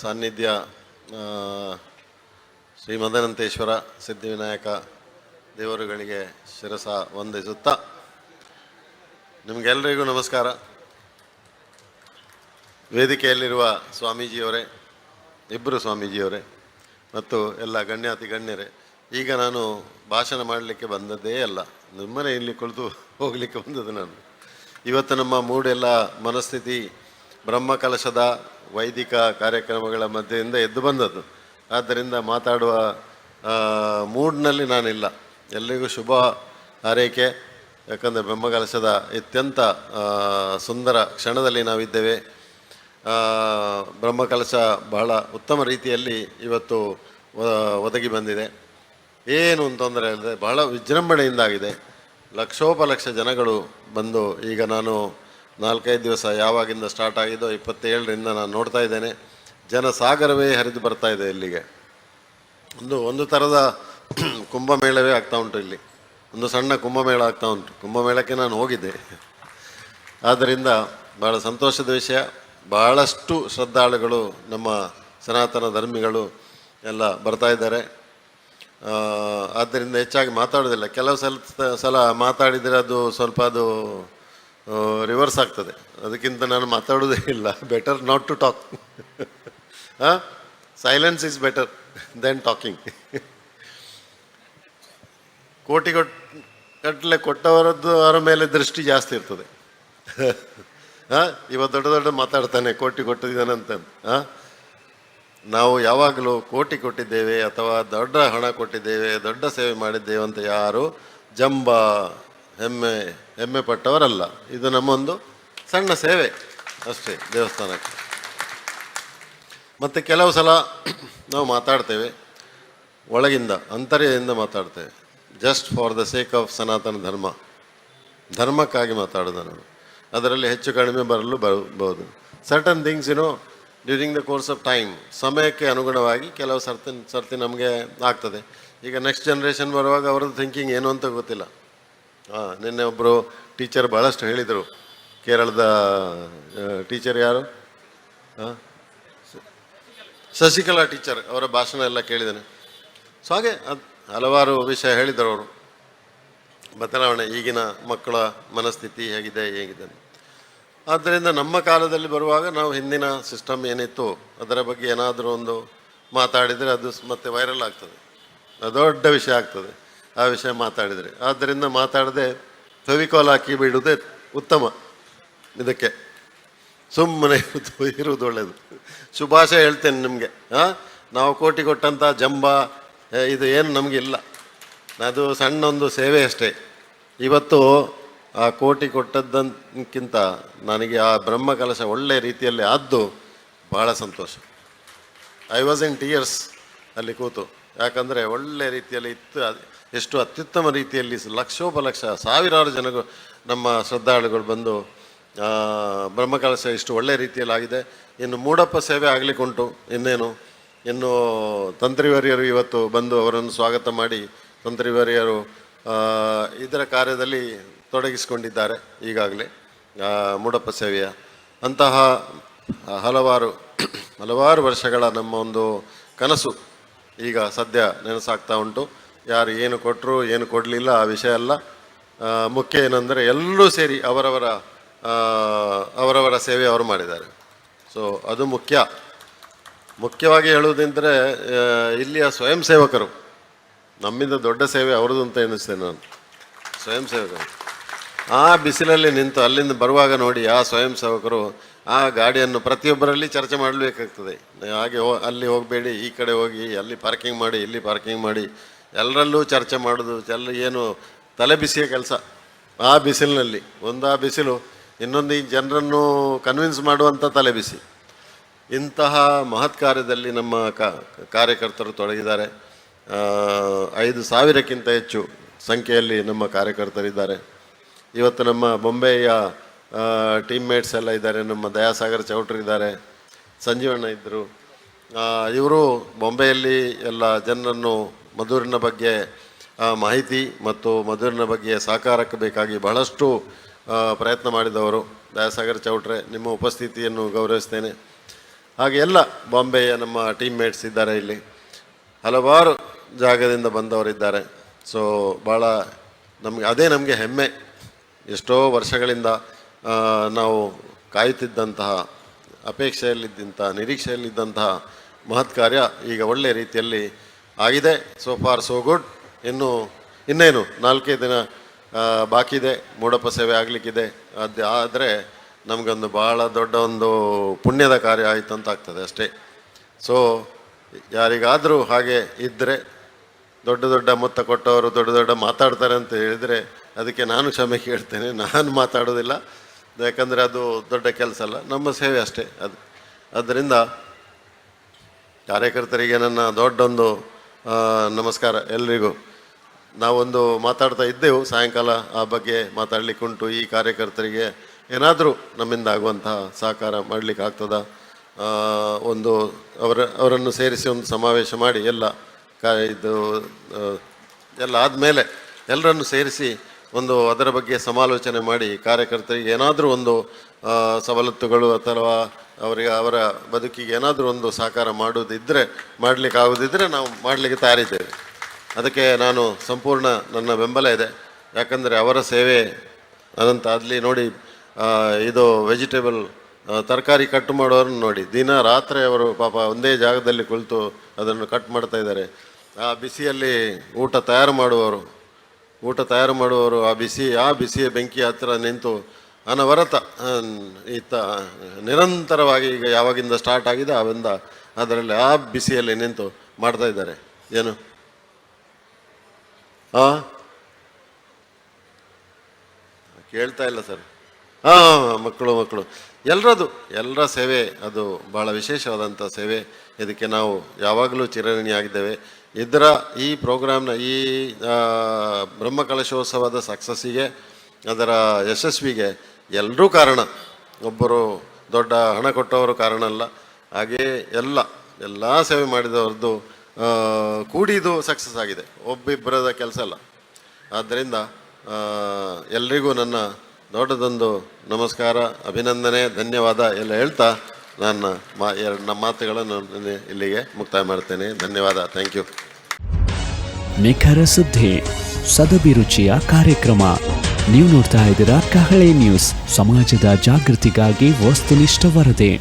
ಸಾನ್ನಿಧ್ಯ ಶ್ರೀ ಮದನಂತೇಶ್ವರ ಸಿದ್ಧಿವಿನಾಯಕ ದೇವರುಗಳಿಗೆ ಶಿರಸ ವಂದಿಸುತ್ತಾ ನಿಮಗೆಲ್ಲರಿಗೂ ನಮಸ್ಕಾರ. ವೇದಿಕೆಯಲ್ಲಿರುವ ಸ್ವಾಮೀಜಿಯವರೇ, ಇಬ್ಬರು ಸ್ವಾಮೀಜಿಯವರೇ ಮತ್ತು ಎಲ್ಲ ಗಣ್ಯಾತಿ ಗಣ್ಯರೇ, ಈಗ ನಾನು ಭಾಷಣ ಮಾಡಲಿಕ್ಕೆ ಬಂದದ್ದೇ ಅಲ್ಲ, ನಿಮ್ಮನೆ ಇಲ್ಲಿ ಕುಳಿತು ಹೋಗಲಿಕ್ಕೆ ಬಂದದ್ದು. ನಾನು ಇವತ್ತು ನಮ್ಮ ಮೂಡೆಲ್ಲ ಮನಸ್ಥಿತಿ ಬ್ರಹ್ಮಕಲಶದ ವೈದಿಕ ಕಾರ್ಯಕ್ರಮಗಳ ಮಧ್ಯೆಯಿಂದ ಎದ್ದು ಬಂದದ್ದು. ಆದ್ದರಿಂದ ಮಾತಾಡುವ ಮೂಡ್ನಲ್ಲಿ ನಾನಿಲ್ಲ. ಎಲ್ಲಿಗೂ ಶುಭ ಹಾರೈಕೆ. ಯಾಕಂದರೆ ಬ್ರಹ್ಮಕಲಶದ ಅತ್ಯಂತ ಸುಂದರ ಕ್ಷಣದಲ್ಲಿ ನಾವಿದ್ದೇವೆ. ಬ್ರಹ್ಮಕಲಶ ಬಹಳ ಉತ್ತಮ ರೀತಿಯಲ್ಲಿ ಇವತ್ತು ಒದಗಿ ಬಂದಿದೆ. ಏನು ತೊಂದರೆ ಇಲ್ಲದೆ ಬಹಳ ವಿಜೃಂಭಣೆಯಿಂದಾಗಿದೆ. ಲಕ್ಷೋಪಲಕ್ಷ ಜನಗಳು ಬಂದು, ಈಗ ನಾನು 4-5 ದಿವಸ ಯಾವಾಗಿಂದ ಸ್ಟಾರ್ಟ್ ಆಗಿದ್ದೋ 27ರಿಂದ ನಾನು ನೋಡ್ತಾ ಇದ್ದೇನೆ, ಜನಸಾಗರವೇ ಹರಿದು ಬರ್ತಾ ಇದೆ ಇಲ್ಲಿಗೆ. ಒಂದು ಥರದ ಕುಂಭಮೇಳವೇ ಆಗ್ತಾ ಉಂಟು. ಇಲ್ಲಿ ಒಂದು ಸಣ್ಣ ಕುಂಭಮೇಳ ಆಗ್ತಾ ಉಂಟು. ಕುಂಭಮೇಳಕ್ಕೆ ನಾನು ಹೋಗಿದ್ದೆ. ಆದ್ದರಿಂದ ಭಾಳ ಸಂತೋಷದ ವಿಷಯ. ಭಾಳಷ್ಟು ಶ್ರದ್ಧಾಳುಗಳು, ನಮ್ಮ ಸನಾತನ ಧರ್ಮಿಗಳು ಎಲ್ಲ ಬರ್ತಾ ಇದ್ದಾರೆ. ಆದ್ದರಿಂದ ಹೆಚ್ಚಾಗಿ ಮಾತಾಡೋದಿಲ್ಲ. ಕೆಲವು ಸಲ ಮಾತಾಡಿದರೆ ಅದು ಸ್ವಲ್ಪ ರಿವರ್ಸ್ ಆಗ್ತದೆ. ಅದಕ್ಕಿಂತ ನಾನು ಮಾತಾಡೋದೇ ಇಲ್ಲ. Better not to talk. Silence is better than talking. ಕೋಟಿ ಗಟ್ಟಲೆ ಕೊಟ್ಟವರದ್ದು ಅವರ ಮೇಲೆ ದೃಷ್ಟಿ ಜಾಸ್ತಿ ಇರ್ತದೆ. ಇವತ್ತು ದೊಡ್ಡ ದೊಡ್ಡ ಮಾತಾಡ್ತಾನೆ, ಕೋಟಿ ಕೊಟ್ಟಿದ್ದಾನಂತ. ನಾವು ಯಾವಾಗಲೂ ಕೋಟಿ ಕೊಟ್ಟಿದ್ದೇವೆ ಅಥವಾ ದೊಡ್ಡ ಹಣ ಕೊಟ್ಟಿದ್ದೇವೆ, ದೊಡ್ಡ ಸೇವೆ ಮಾಡಿದ್ದೇವೆ ಅಂತ ಯಾರು ಜಂಬ ಹೆಮ್ಮೆ ಪಟ್ಟವರಲ್ಲ. ಇದು ನಮ್ಮೊಂದು ಸಣ್ಣ ಸೇವೆ ಅಷ್ಟೇ ದೇವಸ್ಥಾನಕ್ಕೆ. ಮತ್ತು ಕೆಲವು ಸಲ ನಾವು ಮಾತಾಡ್ತೇವೆ ಒಳಗಿಂದ, ಅಂತರ್ಯದಿಂದ ಮಾತಾಡ್ತೇವೆ. Just for the sake of ಸನಾತನ ಧರ್ಮಕ್ಕಾಗಿ ಮಾತಾಡೋದು ನಾವು. ಅದರಲ್ಲಿ ಹೆಚ್ಚು ಕಡಿಮೆ ಬರಲು ಬರ್ಬೋದು. Certain things during the course of time, ಸಮಯಕ್ಕೆ ಅನುಗುಣವಾಗಿ ಕೆಲವು ಸರ್ತಿ ನಮಗೆ ಆಗ್ತದೆ. ಈಗ ನೆಕ್ಸ್ಟ್ ಜನ್ರೇಷನ್ ಬರುವಾಗ ಅವ್ರದ್ದು ಥಿಂಕಿಂಗ್ ಏನು ಅಂತ ಗೊತ್ತಿಲ್ಲ. ನಿನ್ನೆ ಒಬ್ಬರು ಟೀಚರ್ ಭಾಳಷ್ಟು ಹೇಳಿದರು. ಕೇರಳದ ಟೀಚರ್ ಯಾರು, ಶಶಿಕಲಾ ಟೀಚರ್, ಅವರ ಭಾಷಣ ಎಲ್ಲ ಕೇಳಿದ್ದೇನೆ. ಸೊ ಹಾಗೆ ಹಲವಾರು ವಿಷಯ ಹೇಳಿದರು ಅವರು. ಬದಲಾವಣೆ, ಈಗಿನ ಮಕ್ಕಳ ಮನಸ್ಥಿತಿ ಹೇಗಿದೆ. ಆದ್ದರಿಂದ ನಮ್ಮ ಕಾಲದಲ್ಲಿ ಬರುವಾಗ ನಾವು ಹಿಂದಿನ ಸಿಸ್ಟಮ್ ಏನಿತ್ತು ಅದರ ಬಗ್ಗೆ ಏನಾದರೂ ಒಂದು ಮಾತಾಡಿದರೆ ಅದು ಮತ್ತೆ ವೈರಲ್ ಆಗ್ತದೆ, ದೊಡ್ಡ ವಿಷಯ ಆಗ್ತದೆ ಆ ವಿಷಯ ಮಾತಾಡಿದರೆ. ಆದ್ದರಿಂದ ಮಾತಾಡದೆ ಫೆವಿಕಾಲ್ ಹಾಕಿ ಬಿಡುವುದೇ ಉತ್ತಮ. ಇದಕ್ಕೆ ಸುಮ್ಮನೆ ಇರುವುದು ಒಳ್ಳೆಯದು. ಶುಭಾಶಯ ಹೇಳ್ತೇನೆ ನಿಮಗೆ. ನಾವು ಕೋಟಿ ಕೊಟ್ಟಂಥ ಜಂಬ ಇದು ಏನು ನಮಗಿಲ್ಲ. ಅದು ಸಣ್ಣ ಒಂದು ಸೇವೆ ಅಷ್ಟೇ. ಇವತ್ತು ಆ ಕೋಟಿ ಕೊಟ್ಟದ್ದಕ್ಕಿಂತ ನನಗೆ ಆ ಬ್ರಹ್ಮಕಲಶ ಒಳ್ಳೆಯ ರೀತಿಯಲ್ಲಿ ಆದ್ದು ಭಾಳ ಸಂತೋಷ. ಐ ವಾಸ್ ಇನ್ ಟಿಯರ್ಸ್ ಅಲ್ಲಿ ಕೂತು. ಯಾಕಂದರೆ ಒಳ್ಳೆಯ ರೀತಿಯಲ್ಲಿ ಇತ್ತು. ಎಷ್ಟು ಅತ್ಯುತ್ತಮ ರೀತಿಯಲ್ಲಿ ಲಕ್ಷೋಪಲಕ್ಷ ಸಾವಿರಾರು ಜನಗಳು ನಮ್ಮ ಶ್ರದ್ಧಾಳುಗಳು ಬಂದು ಬ್ರಹ್ಮಕಲಶ ಇಷ್ಟು ಒಳ್ಳೆಯ ರೀತಿಯಲ್ಲಿ ಆಗಿದೆ. ಇನ್ನು ಮೂಡಪ್ಪ ಸೇವೆ ಆಗಲಿಕ್ಕುಂಟು. ಇನ್ನು ತಂತ್ರಿವರ್ಯರು ಇವತ್ತು ಬಂದು ಅವರನ್ನು ಸ್ವಾಗತ ಮಾಡಿ ತಂತ್ರಿವರ್ಯರು ಇದರ ಕಾರ್ಯದಲ್ಲಿ ತೊಡಗಿಸಿಕೊಂಡಿದ್ದಾರೆ ಈಗಾಗಲೇ ಮೂಡಪ್ಪ ಸೇವೆಯ. ಅಂತಹ ಹಲವಾರು ವರ್ಷಗಳ ನಮ್ಮ ಒಂದು ಕನಸು ಈಗ ಸದ್ಯ ನೆನಸಾಗ್ತಾ ಉಂಟು. ಯಾರು ಏನು ಕೊಟ್ಟರು ಏನು ಕೊಡಲಿಲ್ಲ ಆ ವಿಷಯ ಅಲ್ಲ. ಮುಖ್ಯ ಏನಂದರೆ ಎಲ್ಲರೂ ಸೇರಿ ಅವರವರ ಸೇವೆ ಅವರು ಮಾಡಿದ್ದಾರೆ. ಸೊ ಅದು ಮುಖ್ಯವಾಗಿ ಹೇಳುವುದೆಂದರೆ ಇಲ್ಲಿಯ ಸ್ವಯಂ ಸೇವಕರು, ನಮ್ಮಿಂದ ದೊಡ್ಡ ಸೇವೆ ಅವ್ರದ್ದು ಅಂತ ಎನಿಸ್ತೇನೆ ನಾನು. ಸ್ವಯಂ ಸೇವಕರು ಆ ಬಿಸಿಲಲ್ಲಿ ನಿಂತು ಅಲ್ಲಿಂದ ಬರುವಾಗ ನೋಡಿ, ಆ ಸ್ವಯಂ ಸೇವಕರು ಆ ಗಾಡಿಯನ್ನು ಪ್ರತಿಯೊಬ್ಬರಲ್ಲಿ ಚರ್ಚೆ ಮಾಡಬೇಕಾಗ್ತದೆ. ಹಾಗೆ ಅಲ್ಲಿ ಹೋಗಬೇಡಿ, ಈ ಕಡೆ ಹೋಗಿ, ಅಲ್ಲಿ ಪಾರ್ಕಿಂಗ್ ಮಾಡಿ, ಇಲ್ಲಿ ಪಾರ್ಕಿಂಗ್ ಮಾಡಿ, ಎಲ್ಲರಲ್ಲೂ ಚರ್ಚೆ ಮಾಡೋದು ಏನು ತಲೆ ಬಿಸಿಯ ಕೆಲಸ. ಆ ಬಿಸಿಲಿನಲ್ಲಿ ಆ ಬಿಸಿಲು, ಇನ್ನೊಂದು ಈ ಜನರನ್ನು ಕನ್ವಿನ್ಸ್ ಮಾಡುವಂಥ ತಲೆ ಬಿಸಿ. ಇಂತಹ ಮಹತ್ ಕಾರ್ಯದಲ್ಲಿ ನಮ್ಮ ಕಾರ್ಯಕರ್ತರು ತೊಡಗಿದ್ದಾರೆ. 5,000ಕ್ಕಿಂತ ಹೆಚ್ಚು ಸಂಖ್ಯೆಯಲ್ಲಿ ನಮ್ಮ ಕಾರ್ಯಕರ್ತರಿದ್ದಾರೆ. ಇವತ್ತು ನಮ್ಮ ಬೊಂಬೆಯ ಟೀಮ್ಮೇಟ್ಸ್ ಎಲ್ಲ ಇದ್ದಾರೆ. ನಮ್ಮ ದಯಾಸಾಗರ್ ಚೌಟ್ರಿ ಇದ್ದಾರೆ, ಸಂಜೀವಣ್ಣ ಇದ್ದರು. ಇವರು ಬೊಂಬೆಯಲ್ಲಿ ಎಲ್ಲ ಜನರನ್ನು ಮಧುರಿನ ಬಗ್ಗೆ ಮಾಹಿತಿ ಮತ್ತು ಮಧುರಿನ ಬಗ್ಗೆ ಸಹಕಾರಕ್ಕೆ ಬೇಕಾಗಿ ಬಹಳಷ್ಟು ಪ್ರಯತ್ನ ಮಾಡಿದವರು. ದಯಾಸಾಗರ್ ಚೌಟ್ರೆ, ನಿಮ್ಮ ಉಪಸ್ಥಿತಿಯನ್ನು ಗೌರವಿಸ್ತೇನೆ. ಹಾಗೆ ಎಲ್ಲ ಬಾಂಬೆಯ ನಮ್ಮ ಟೀಮ್ಮೇಟ್ಸ್ ಇದ್ದಾರೆ ಇಲ್ಲಿ, ಹಲವಾರು ಜಾಗದಿಂದ ಬಂದವರಿದ್ದಾರೆ. ಸೊ ಭಾಳ ನಮಗೆ ಹೆಮ್ಮೆ. ಎಷ್ಟೋ ವರ್ಷಗಳಿಂದ ನಾವು ಕಾಯುತ್ತಿದ್ದಂತಹ, ಅಪೇಕ್ಷೆಯಲ್ಲಿದ್ದಂತಹ, ನಿರೀಕ್ಷೆಯಲ್ಲಿದ್ದಂತಹ ಮಹತ್ ಕಾರ್ಯ ಈಗ ಒಳ್ಳೆಯ ರೀತಿಯಲ್ಲಿ ಆಗಿದೆ. So for so good. ಇನ್ನೇನು 4 ದಿನ ಬಾಕಿ ಇದೆ, ಮೂಡಪ್ಪ ಸೇವೆ ಆಗಲಿಕ್ಕಿದೆ. ಆದರೆ ನಮಗೊಂದು ಭಾಳ ದೊಡ್ಡ ಒಂದು ಪುಣ್ಯದ ಕಾರ್ಯ ಆಯಿತು ಅಂತ ಆಗ್ತದೆ ಅಷ್ಟೇ. ಸೊ ಯಾರಿಗಾದರೂ ಹಾಗೆ ಇದ್ದರೆ, ದೊಡ್ಡ ಮೊತ್ತ ಕೊಟ್ಟವರು ದೊಡ್ಡ ಮಾತಾಡ್ತಾರೆ ಅಂತ ಹೇಳಿದರೆ ಅದಕ್ಕೆ ನಾನು ಕ್ಷಮೆ ಕೇಳ್ತೇನೆ. ನಾನು ಮಾತಾಡೋದಿಲ್ಲ, ಯಾಕಂದರೆ ಅದು ದೊಡ್ಡ ಕೆಲಸ ಅಲ್ಲ, ನಮ್ಮ ಸೇವೆ ಅಷ್ಟೇ ಅದು. ಆದ್ದರಿಂದ ಕಾರ್ಯಕರ್ತರಿಗೆ ನನ್ನ ದೊಡ್ಡೊಂದು ನಮಸ್ಕಾರ ಎಲ್ರಿಗೂ. ನಾವೊಂದು ಮಾತಾಡ್ತಾ ಇದ್ದೆವು ಸಾಯಂಕಾಲ, ಆ ಬಗ್ಗೆ ಮಾತಾಡಲಿಕ್ಕುಂಟು. ಈ ಕಾರ್ಯಕರ್ತರಿಗೆ ಏನಾದರೂ ನಮ್ಮಿಂದ ಆಗುವಂತಹ ಸಹಕಾರ ಮಾಡಲಿಕ್ಕೆ ಆಗ್ತದ, ಅವರನ್ನು ಸೇರಿಸಿ ಒಂದು ಸಮಾವೇಶ ಮಾಡಿ ಎಲ್ಲ ಆದಮೇಲೆ ಎಲ್ಲರನ್ನು ಸೇರಿಸಿ ಅದರ ಬಗ್ಗೆ ಸಮಾಲೋಚನೆ ಮಾಡಿ ಕಾರ್ಯಕರ್ತರಿಗೆ ಏನಾದರೂ ಒಂದು ಸವಲತ್ತುಗಳು ಅಥವಾ ಅವರ ಬದುಕಿಗೆ ಏನಾದರೂ ಒಂದು ಸಹಕಾರ ಮಾಡಲಿಕ್ಕಾಗೋದಿದ್ದರೆ ನಾವು ಮಾಡಲಿಕ್ಕೆ ತಯಾರಿದ್ದೇವೆ. ಅದಕ್ಕೆ ನಾನು ಸಂಪೂರ್ಣ ನನ್ನ ಬೆಂಬಲ ಇದೆ. ಯಾಕಂದರೆ ಅವರ ಸೇವೆ ಅದಂತ ಅಲ್ಲಿ ನೋಡಿ, ಇದು ವೆಜಿಟೇಬಲ್ ತರಕಾರಿ ಕಟ್ ಮಾಡೋರನ್ನು ನೋಡಿ, ದಿನ ರಾತ್ರಿ ಅವರು ಪಾಪ ಒಂದೇ ಜಾಗದಲ್ಲಿ ಕುಳಿತು ಅದನ್ನು ಕಟ್ ಮಾಡ್ತಾ ಇದ್ದಾರೆ. ಆ ಬಿಸಿಯಲ್ಲಿ ಊಟ ತಯಾರು ಮಾಡುವವರು ಆ ಬಿಸಿಯ ಬೆಂಕಿ ಹತ್ತಿರ ನಿಂತು ಅನವರತ ನಿರಂತರವಾಗಿ, ಈಗ ಯಾವಾಗಿಂದ ಸ್ಟಾರ್ಟ್ ಆಗಿದೆ ಅವಿಂದ ಅದರಲ್ಲಿ ಆ ಬಿಸಿಯಲ್ಲಿ ನಿಂತು ಮಾಡ್ತಾ ಇದ್ದಾರೆ. ಏನು ಕೇಳ್ತಾ ಇಲ್ಲ ಸರ್. ಮಕ್ಕಳು ಎಲ್ಲರ ಸೇವೆ ಅದು ಭಾಳ ವಿಶೇಷವಾದಂಥ ಸೇವೆ. ಇದಕ್ಕೆ ನಾವು ಯಾವಾಗಲೂ ಚಿರಋಣಿಯಾಗಿದ್ದೇವೆ. ಈ ಪ್ರೋಗ್ರಾಮ್ನ ಈ ಬ್ರಹ್ಮಕಲಶೋತ್ಸವದ ಸಕ್ಸಸ್ಸಿಗೆ, ಅದರ ಯಶಸ್ವಿಗೆ ಎಲ್ಲರೂ ಕಾರಣ. ಒಬ್ಬರು ದೊಡ್ಡ ಹಣ ಕೊಟ್ಟವರು ಕಾರಣ ಅಲ್ಲ. ಹಾಗೆಯೇ ಎಲ್ಲ ಸೇವೆ ಮಾಡಿದವ್ರದ್ದು ಕೂಡಿದು ಸಕ್ಸಸ್ ಆಗಿದೆ, ಒಬ್ಬಿಬ್ಬರದ ಕೆಲಸ ಅಲ್ಲ. ಆದ್ದರಿಂದ ಎಲ್ರಿಗೂ ನನ್ನ ದೊಡ್ಡದೊಂದು ನಮಸ್ಕಾರ, ಅಭಿನಂದನೆ, ಧನ್ಯವಾದ ಎಲ್ಲ ಹೇಳ್ತಾ ನನ್ನ ಮಾತುಗಳನ್ನು ಇಲ್ಲಿಗೆ ಮುಕ್ತಾಯ ಮಾಡ್ತೇನೆ. ಧನ್ಯವಾದ. Thank you. ನಿಖರ ಸುದ್ದಿ, ಸದಭಿರುಚಿಯ ಕಾರ್ಯಕ್ರಮ. ನೀವು ನೋಡ್ತಾ ಇದ್ದೀರಾ ಕಹಳೆ ನ್ಯೂಸ್, ಸಮಾಜದ ಜಾಗೃತಿಗಾಗಿ ವಸ್ತುನಿಷ್ಠ ವರದಿ.